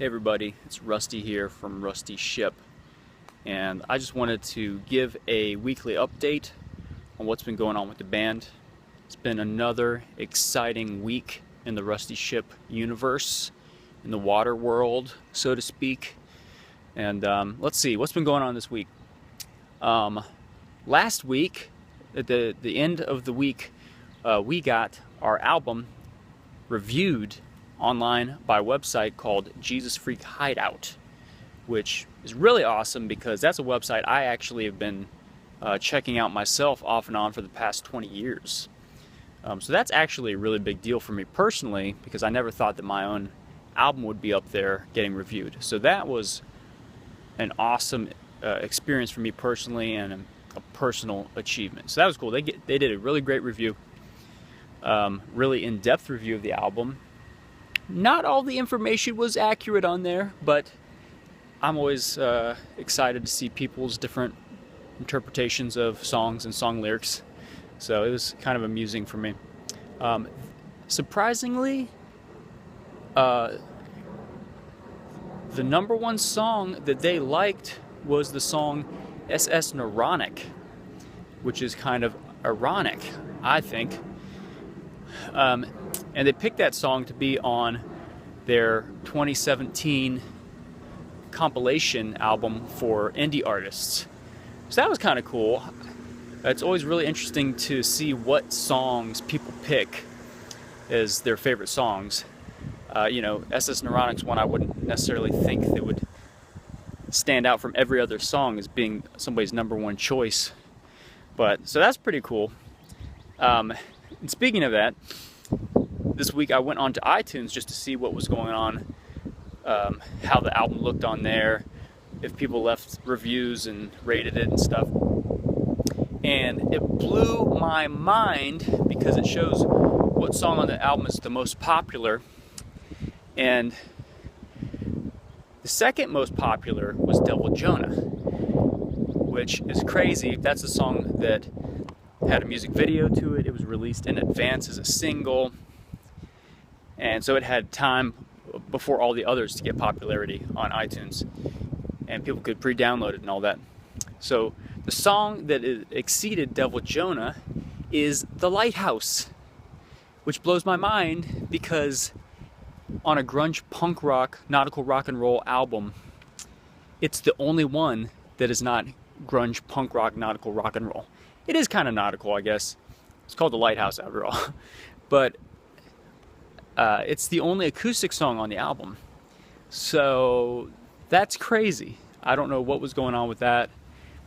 Hey everybody, it's Rusty here from Rusty Shipp, and I just wanted to give a weekly update on what's been going on with the band. It's been another exciting week in the Rusty Shipp universe, in the water world, so to speak. And let's see, what's been going on this week? Last week, at the end of the week, we got our album reviewed online by a website called Jesus Freak Hideout, which is really awesome because that's a website I actually have been checking out myself off and on for the past 20 years. So that's actually a really big deal for me personally, because I never thought that my own album would be up there getting reviewed. So that was an awesome experience for me personally, and a personal achievement. So that was cool. They did a really great review, really in-depth review of the album. Not all the information was accurate on there, but I'm always excited to see people's different interpretations of songs and song lyrics. So it was kind of amusing for me. Surprisingly, the number one song that they liked was the song SS Naronic, which is kind of ironic, I think. And they picked that song to be on their 2017 compilation album for indie artists. So that was kind of cool. It's always really interesting to see what songs people pick as their favorite songs. SS Naronic's one I wouldn't necessarily think that would stand out from every other song as being somebody's number one choice. So that's pretty cool. And speaking of that, this week I went onto iTunes just to see what was going on, how the album looked on there, if people left reviews and rated it and stuff. And it blew my mind because it shows what song on the album is the most popular. And the second most popular was Devil Jonah, which is crazy. That's a song that had a music video to it. It was released in advance as a single. And so it had time before all the others to get popularity on iTunes. And people could pre-download it and all that. So the song that exceeded Devil Jonah is The Lighthouse, which blows my mind because on a grunge punk rock, nautical rock and roll album, it's the only one that is not grunge punk rock, nautical rock and roll. It is kind of nautical, I guess. It's called The Lighthouse after all. But it's the only acoustic song on the album. So that's crazy. I don't know what was going on with that.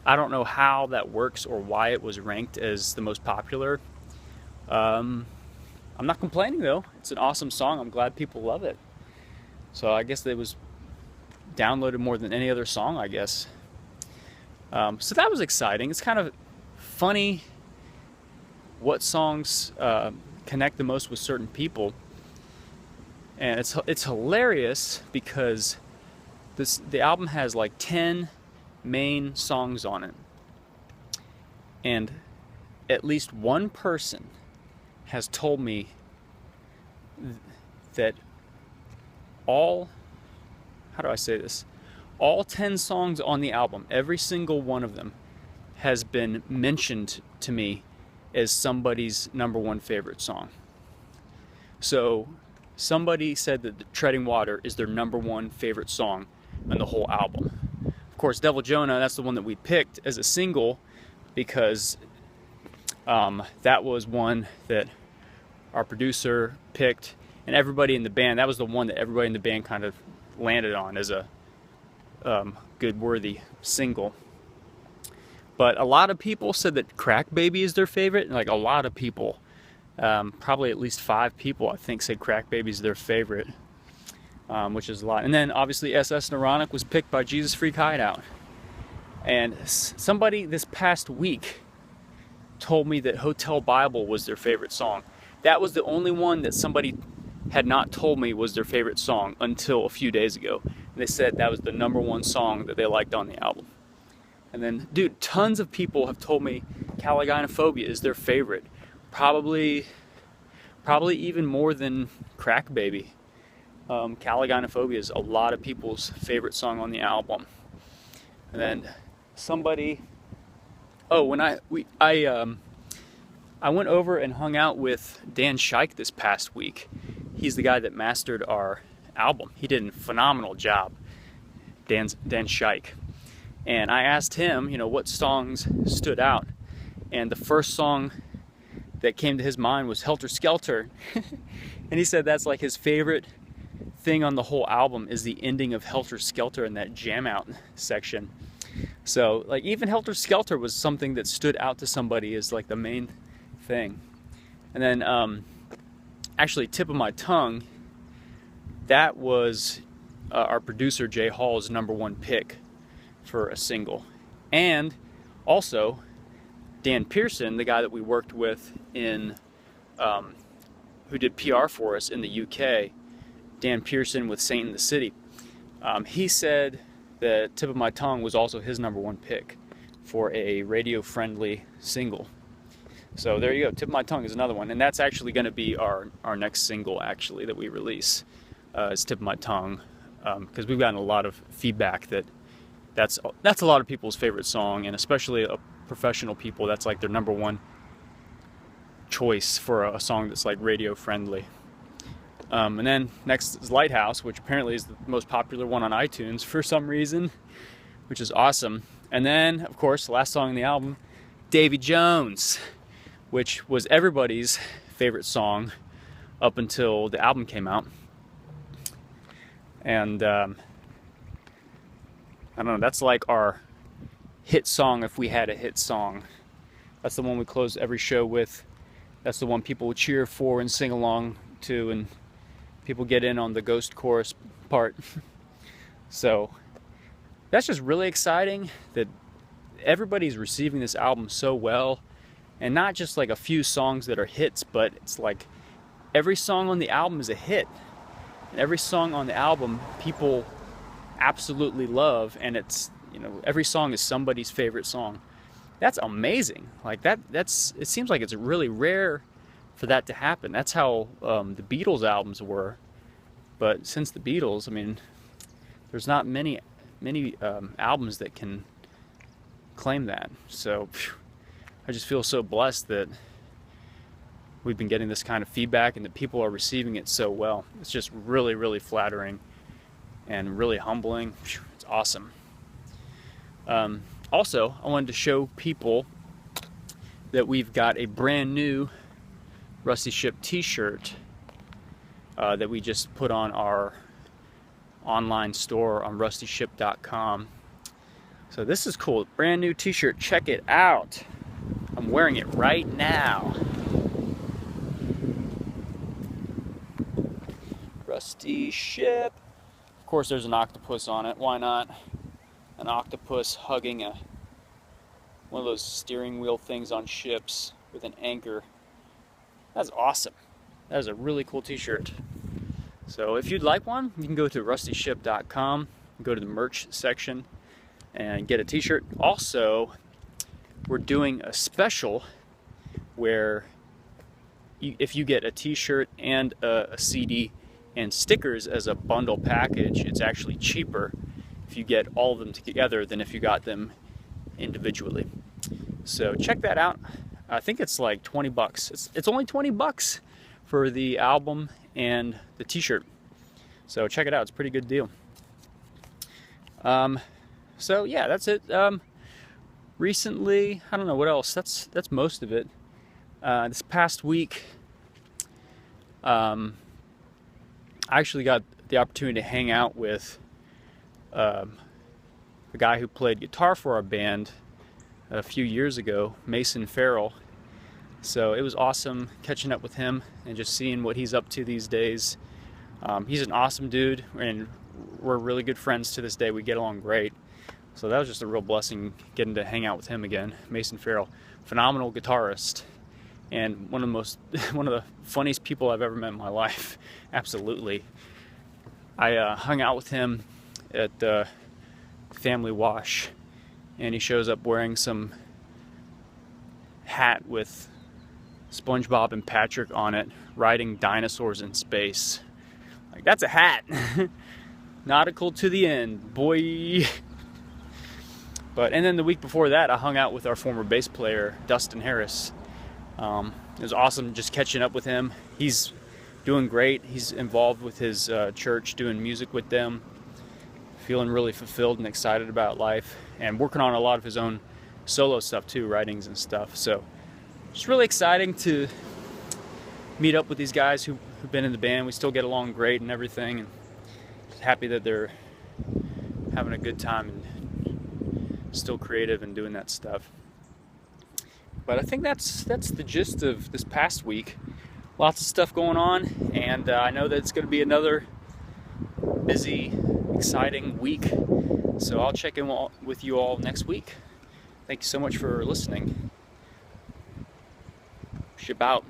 I don't know how that works or why it was ranked as the most popular. I'm not complaining though. It's an awesome song. I'm glad people love it. So I guess it was downloaded more than any other song, I guess. So that was exciting. It's kind of funny what songs connect the most with certain people. And it's hilarious because the album has like 10 main songs on it, and at least one person has told me that all 10 songs on the album, every single one of them has been mentioned to me as somebody's number one favorite song. So somebody said that Treading Water is their number one favorite song on the whole album. Of course, Devil Jonah, that's the one that we picked as a single because that was one that our producer picked, and everybody in the band, that was the one that everybody in the band kind of landed on as a good, worthy single. But a lot of people said that Crack Baby is their favorite. Like a lot of people, probably at least 5 people, I think, said Crack Baby is their favorite, which is a lot. And then obviously SS Naronic was picked by Jesus Freak Hideout. And somebody this past week told me that Hotel Bible was their favorite song. That was the only one that somebody had not told me was their favorite song until a few days ago. And they said that was the number one song that they liked on the album. And then, dude, tons of people have told me Caligynophobia is their favorite. Probably even more than Crack Baby. Caligynophobia is a lot of people's favorite song on the album. And then somebody, oh, when I went over and hung out with Dan Scheich this past week. He's the guy that mastered our album. He did a phenomenal job, Dan Scheich. And I asked him, you know, what songs stood out. And the first song that came to his mind was Helter Skelter. And he said that's like his favorite thing on the whole album is the ending of Helter Skelter in that jam out section. So like even Helter Skelter was something that stood out to somebody as like the main thing. And then actually Tip of My Tongue, that was our producer Jay Hall's #1 pick for a single. And also Dan Pearson, the guy that we worked with in who did PR for us in the UK, Dan Pearson with Saint in the City, he said that Tip of My Tongue was also his #1 pick for a radio-friendly single. So there you go, Tip of My Tongue is another one, and that's actually going to be our next single actually that we release, is Tip of My Tongue, because we've gotten a lot of feedback that's a lot of people's favorite song, and especially professional people, that's like their #1 choice for a song that's like radio-friendly. And then next is Lighthouse, which apparently is the most popular one on iTunes for some reason, which is awesome. And then, of course, the last song on the album, Davy Jones, which was everybody's favorite song up until the album came out. And I don't know, that's like our hit song if we had a hit song. That's the one we close every show with. That's the one people cheer for and sing along to, and people get in on the ghost chorus part. So that's just really exciting that everybody's receiving this album so well, and not just like a few songs that are hits, but it's like every song on the album is a hit, and every song on the album people absolutely love, and it's, you know, every song is somebody's favorite song. That's amazing. Like it seems like it's really rare for that to happen. That's how the Beatles albums were. But since the Beatles, I mean, there's not many albums that can claim that. So I just feel so blessed that we've been getting this kind of feedback and that people are receiving it so well. It's just really, really flattering and really humbling. It's awesome. Also, I wanted to show people that we've got a brand new Rusty Shipp t-shirt that we just put on our online store on rustyshipp.com. So this is cool, brand new t-shirt, check it out. I'm wearing it right now. Rusty Shipp. Of course there's an octopus on it, why not? An octopus hugging one of those steering wheel things on ships with an anchor. That's awesome. That is a really cool t-shirt. So if you'd like one, you can go to rustyshipp.com, go to the merch section and get a t-shirt. Also, we're doing a special where if you get a t-shirt and a CD and stickers as a bundle package, it's actually cheaper if you get all of them together than if you got them individually. So check that out. I think it's like 20 bucks. It's only 20 bucks for the album and the t-shirt. So check it out. It's a pretty good deal. So yeah, that's it. Recently, I don't know what else. That's most of it. This past week, I actually got the opportunity to hang out with the guy who played guitar for our band a few years ago, Mason Farrell. So it was awesome catching up with him and just seeing what he's up to these days. He's an awesome dude, and we're really good friends to this day. We get along great. So that was just a real blessing getting to hang out with him again. Mason Farrell, phenomenal guitarist, and one of the funniest people I've ever met in my life. Absolutely. I hung out with him at Family Wash, and he shows up wearing some hat with SpongeBob and Patrick on it, riding dinosaurs in space. Like, that's a hat. Nautical to the end, boy. And then the week before that, I hung out with our former bass player, Dustin Harris. It was awesome just catching up with him. He's doing great. He's involved with his church, doing music with them, feeling really fulfilled and excited about life, and working on a lot of his own solo stuff too, writings and stuff. So it's really exciting to meet up with these guys who've been in the band. We still get along great and everything, and just happy that they're having a good time and still creative and doing that stuff. But I think that's the gist of this past week. Lots of stuff going on, and I know that it's going to be another busy, exciting week. So I'll check in with you all next week. Thank you so much for listening. Ship out.